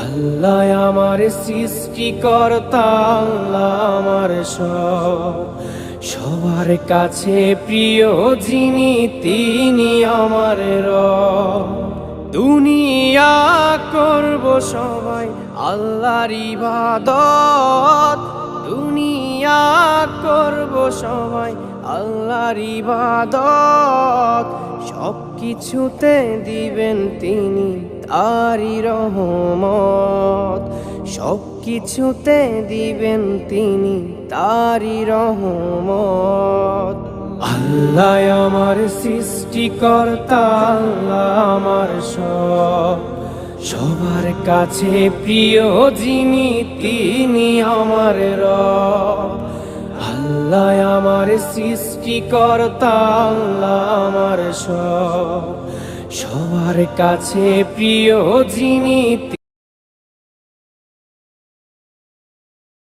আল্লাহ আমার সৃষ্টিকর্তা, আল্লাহ আমার সবার কাছে প্রিয় যিনি তিনি আমার রব। দুনিয়া করব সবাই আল্লাহর ইবাদত, দুনিয়া করব সবাই আল্লাহর ইবাদত। সব কিছুতে দিবেন তিনি তারি রহমত, সব কিছুতে দিবেন তিনি তারি রহমত। আল্লাহ আমার সৃষ্টিকর্তা, আল্লাহ আমার সবার কাছে প্রিয় যিনি তিনি আমার রব। আল্লাহ আমার সৃষ্টিকর্তা, আল্লাহ আমার সবার কাছে প্রিয় যিনি